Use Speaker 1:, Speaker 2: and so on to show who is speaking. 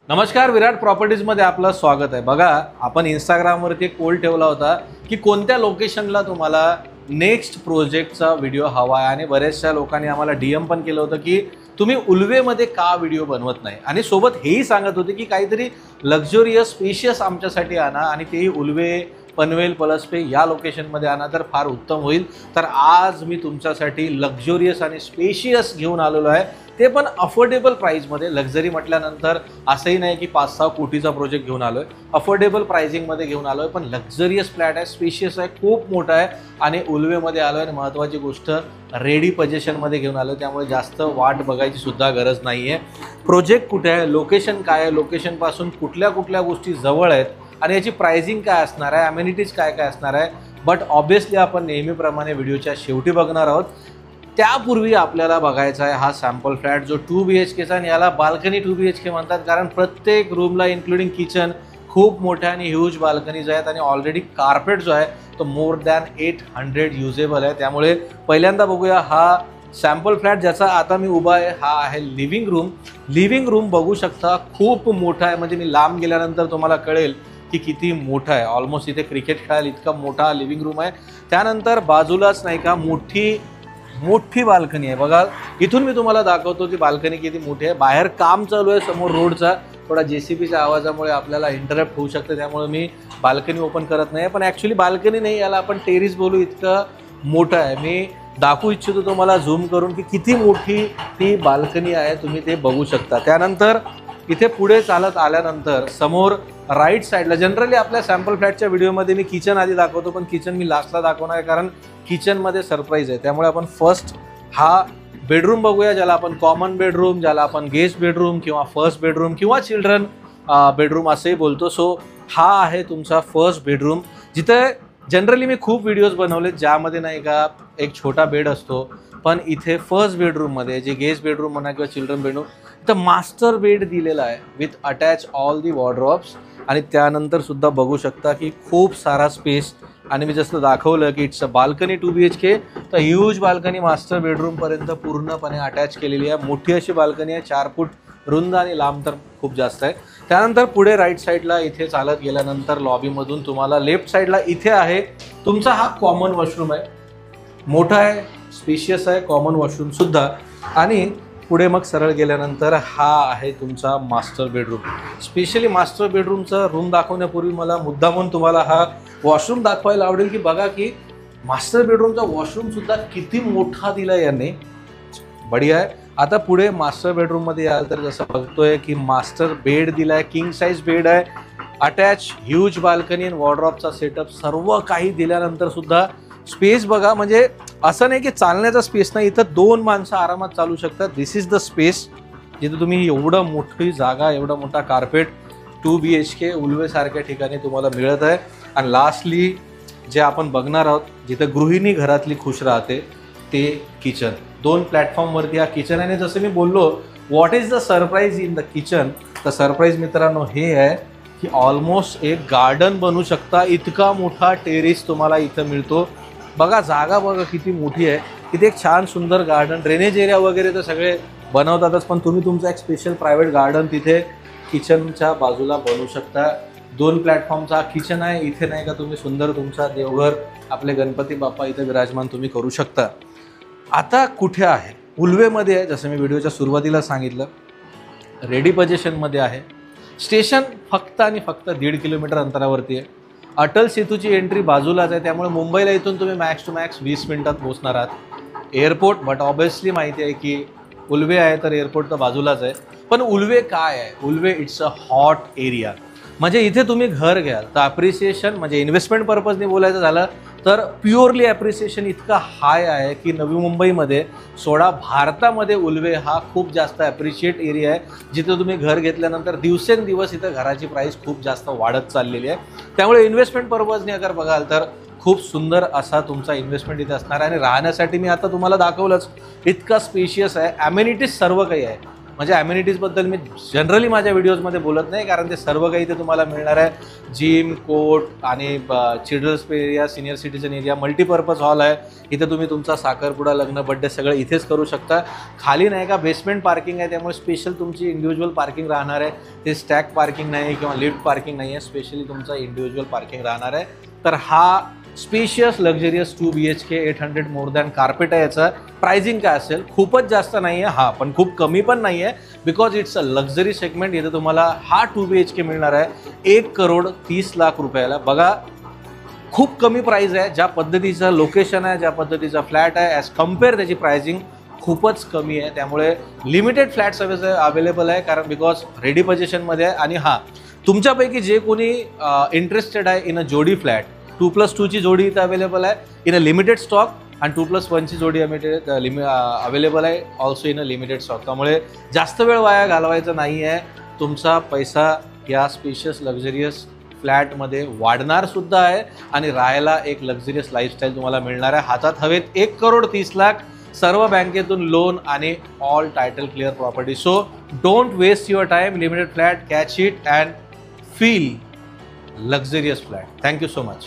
Speaker 1: नमस्कार, विराट प्रॉपर्टीजमध्ये आपलं स्वागत आहे। बघा, आपण इंस्टाग्रामवरती एक पोल ठेवला होता की कोणत्या लोकेशनला तुम्हाला नेक्स्ट प्रोजेक्टचा व्हिडिओ हवा आहे, आणि बरेचशा लोकांनी आम्हाला डीएम पण केलं होतं की तुम्ही उल्वेमध्ये का व्हिडिओ बनवत नाही, आणि सोबत हेही सांगत होते की काहीतरी लक्झरियस स्पेशियस आमच्यासाठी आणा, आणि तेही उल्वे, पनवेल, पलसपे या लोकेशनमध्ये आणा तर फार उत्तम होईल। तर आज मी तुमच्यासाठी लक्झरियस आणि स्पेशियस घेऊन आलेलो आहे, ते पण अफोर्डेबल प्राइसमध्ये। लक्झरी म्हटल्यानंतर असंही नाही की 5-6 कोटीचा प्रोजेक्ट घेऊन आलो आहे, अफोर्डेबल प्राइसिंगमध्ये घेऊन आलो आहे, पण लक्झरियस फ्लॅट आहे, स्पेशियस आहे, खूप मोठा आहे आणि उल्वेमध्ये आलो आहे। आणि महत्त्वाची गोष्ट, रेडी पोझिशनमध्ये घेऊन आलो आहे, त्यामुळे जास्त वाट बघायची सुद्धा गरज नाही आहे। प्रोजेक्ट कुठे आहे, लोकेशन काय आहे, लोकेशनपासून कुठल्या कुठल्या गोष्टी जवळ आहेत, आणि याची प्राइसिंग काय असणार आहे, अमेनिटीज काय काय असणार आहे, बट ऑब्वियसली आपण नेहमीप्रमाणे व्हिडिओच्या शेवटी बघणार आहोत। त्यापूर्वी आपल्याला बघायचा आहे हा सॅम्पल फ्लॅट, जो 2 BHKचा, आणि याला बाल्कनी 2 BHK म्हणतात, कारण प्रत्येक रूमला इन्क्लुडिंग किचन खूप मोठ्या आणि ह्यूज बाल्कनीज आहेत, आणि ऑलरेडी कार्पेट जो आहे तो मोर दॅन 800 युजेबल आहे। त्यामुळे पहिल्यांदा बघूया हा सॅम्पल फ्लॅट, ज्याचा आता मी उभा आहे। हा आहे लिव्हिंग रूम। लिव्हिंग रूम बघू शकता, खूप मोठा आहे, म्हणजे मी लांब गेल्यानंतर तुम्हाला कळेल की किती मोठा आहे। ऑलमोस्ट इथे क्रिकेट खेळायला इतका मोठा लिव्हिंग रूम आहे। त्यानंतर बाजूलाच नाही का मोठी बाल्कनी आहे। बघा, इथून मी तुम्हाला दाखवतो की बाल्कनी किती मोठी आहे। बाहेर काम चालू आहे समोर रोडचा, थोडा JCBच्या आवाजामुळे आपल्याला इंटरप्ट होऊ शकते, त्यामुळे मी बाल्कनी ओपन करत नाही, पण ॲक्च्युली बाल्कनी नाही, याला आपण टेरिस बोलू, इतकं मोठं आहे। मी दाखवू इच्छितो तुम्हाला झूम करून की किती मोठी ती बाल्कनी आहे, तुम्ही ते बघू शकता। त्यानंतर इथे पुढे चालत आल्यानंतर समोर राईट साईडला, जनरली आपल्या सॅम्पल फ्लॅटच्या व्हिडिओमध्ये मी किचन आधी दाखवतो, पण किचन मी लास्टला दाखवणार आहे, कारण किचनमध्ये सरप्राईज आहे। त्यामुळे आपण फर्स्ट हा बेडरूम बघूया, ज्याला आपण कॉमन बेडरूम, ज्याला आपण गेस्ट बेडरूम किंवा फर्स्ट बेडरूम किंवा चिल्ड्रन बेडरूम असंही बोलतो। सो हा आहे तुमचा फर्स्ट बेडरूम, जिथे जनरली मी खूप व्हिडिओज बनवले ज्यामध्ये नाही का एक छोटा बेड असतो, पण इथे फर्स्ट बेडरूममध्ये, जे गेस्ट बेडरूम म्हणा किंवा चिल्ड्रन बेडरूम, इथं मास्टर बेड दिलेला आहे with attach all the wardrobes. आणि त्यानंतर सुद्धा बघू शकता की खूप सारा स्पेस, आणि मी जसं दाखवलं की इट्स अ बाल्कनी 2 BHK, तर ह्यूज बाल्कनी मास्टर बेडरूमपर्यंत पूर्णपणे अटॅच केलेली आहे। मोठी अशी बाल्कनी आहे, 4 फूट रुंद, आणि लांब तर खूप जास्त आहे। त्यानंतर पुढे राईट साईडला इथे चालत गेल्यानंतर लॉबीमधून तुम्हाला लेफ्ट साईडला इथे आहे तुमचा हा कॉमन वॉशरूम आहे। मोठा आहे, स्पेशियस आहे कॉमन वॉशरूम सुद्धा। आणि पुढे मग सरळ गेल्यानंतर हा आहे तुमचा मास्टर बेडरूम। स्पेशली मास्टर बेडरूमचा रूम दाखवण्यापूर्वी मला मुद्दामून तुम्हाला हा वॉशरूम दाखवायला आवडेल की बघा की मास्टर बेडरूमचा वॉशरूम सुद्धा किती मोठा दिला याने, बढिया आहे। आता पुढे मास्टर बेडरूममध्ये याल तर जसं बघतोय की मास्टर बेड दिलाय, किंग साईज बेड आहे, अटॅच ह्यूज बाल्कनी आणि वॉर्डरोबचा सेटअप, सर्व काही दिल्यानंतर सुद्धा स्पेस बघा, म्हणजे असं नाही की चालण्याचा स्पेस नाही, इथं 2 माणसं आरामात चालू शकतात। दिस इज द स्पेस, जिथे तुम्ही एवढं मोठी जागा, एवढा मोठा कार्पेट 2 BHK उल्वेसारख्या ठिकाणी तुम्हाला मिळत आहे। आणि लास्टली जे आपण बघणार आहोत, जिथे गृहिणी घरातली खुश राहते, ते किचन। 2 प्लॅटफॉर्मवरती हा किचन आहे। आणि जसं मी बोललो, what is the surprise in the kitchen, तर सरप्राईज मित्रांनो हे आहे की ऑलमोस्ट एक गार्डन बनवू शकता, इतका मोठा टेरेस तुम्हाला इथं मिळतो। बघा, जागा बघा किती मोठी आहे, किती एक छान सुंदर गार्डन, ड्रेनेज एरिया वगैरे तर सगळे बनवतातच, पण तुम्ही तुमचा एक स्पेशल प्रायव्हेट गार्डन तिथे किचनच्या बाजूला बनवू शकता। 2 प्लॅटफॉर्मचा किचन आहे, इथे नाही का तुम्ही सुंदर तुमचा देवघर, आपले गणपती बाप्पा इथे विराजमान तुम्ही करू शकता। आता कुठे आहे, उल्वेमध्ये आहे, जसं मी व्हिडिओच्या सुरुवातीला सांगितलं, रेडी पोझिशनमध्ये आहे। स्टेशन फक्त आणि फक्त 1.5 किलोमीटर अंतरावरती आहे। अटल सेतूची एंट्री बाजूलाच आहे, त्यामुळे मुंबईला इथून तुम्ही मॅक्स टू मॅक्स 20 मिनिटात पोहोचणार आहात। एअरपोर्ट, बट ऑब्वियसली माहिती आहे की उल्वे आहे तर एअरपोर्ट तर बाजूलाच आहे। पण उल्वे काय आहे, Ulwe it's a hot area, म्हणजे इथे तुम्ही घर घ्याल तर अप्रिसिएशन, म्हणजे इन्व्हेस्टमेंट पर्पजने बोलायचं झालं तर प्युअरली ॲप्रिसिएशन इतका हाय आहे की नवी मुंबईमध्ये सोडा, भारतामध्ये उल्वे हा खूप जास्त ॲप्रिशिएट एरिया आहे, जिथे तुम्ही घर घेतल्यानंतर दिवसेंदिवस इथं घराची प्राईस खूप जास्त वाढत चाललेली आहे। त्यामुळे इन्व्हेस्टमेंट पर्पजने अगर बघाल तर खूप सुंदर असा तुमचा इन्व्हेस्टमेंट इथे असणार आहे। आणि राहण्यासाठी मी आता तुम्हाला दाखवलंच, इतका स्पेशियस आहे, ॲमेनिटीज सर्व काही आहे। म्हणजे ॲम्युनिटीजबद्दल मी जनरली माझ्या व्हिडिओजमध्ये बोलत नाही, कारण ते सर्व काही इथे तुम्हाला मिळणार आहे. जिम, कोर्ट आणि children's area, senior citizen area, multipurpose hall आहे. इथे तुम्ही तुमचा साखरपुडा, लग्न, बड्डे सगळं इथेच करू शकता. खाली नाही का बेसमेंट पार्किंग आहे, त्यामुळे स्पेशल तुमची इंडिव्हिज्युअल पार्किंग राहणार आहे. ते स्टॅक पार्किंग नाही आहे किंवा लिफ्ट पार्किंग नाही आहे, स्पेशली तुमचा इंडिव्हिज्युअल पार्किंग राहणार आहे. तर हा spacious luxurious 2 BHK 800 more than carpet आहे. याचं प्राइसिंग काय असेल, खूपच जास्त नाही आहे हा, पण खूप कमी पण नाही आहे, because it's a luxury segment. इथे तुम्हाला हा 2 BHK मिळणार आहे 1,30,00,000 रुपयाला. बघा खूप कमी प्राईस आहे. ज्या पद्धतीचं लोकेशन आहे, ज्या पद्धतीचा फ्लॅट आहे, ॲज कम्पेअर त्याची प्राइसिंग खूपच कमी आहे. त्यामुळे लिमिटेड फ्लॅट्स अवेलेबल आहे, कारण बिकॉज रेडी पोझिशनमध्ये आहे. आणि हां, तुमच्यापैकी जे कोणी इंटरेस्टेड आहे इन अ जोडी फ्लॅट, 2+2 ची जोडी इथं अवेलेबल आहे इन अ लिमिटेड स्टॉक, आणि 2+1 ची जोडी अवेलेबल आहे also in a limited stock. त्यामुळे जास्त वेळ वाया घालवायचा नाही आहे. तुमचा पैसा या स्पेशियस लक्झरियस फ्लॅटमध्ये वाढणार सुद्धा आहे आणि राहायला एक लक्झरियस लाईफस्टाईल तुम्हाला मिळणार आहे. हातात हवेत 1,30,00,000, सर्व बँकेतून लोन आणि all title clear property. So don't waste your time. Limited flat, catch it and feel luxurious flat. Thank you so much.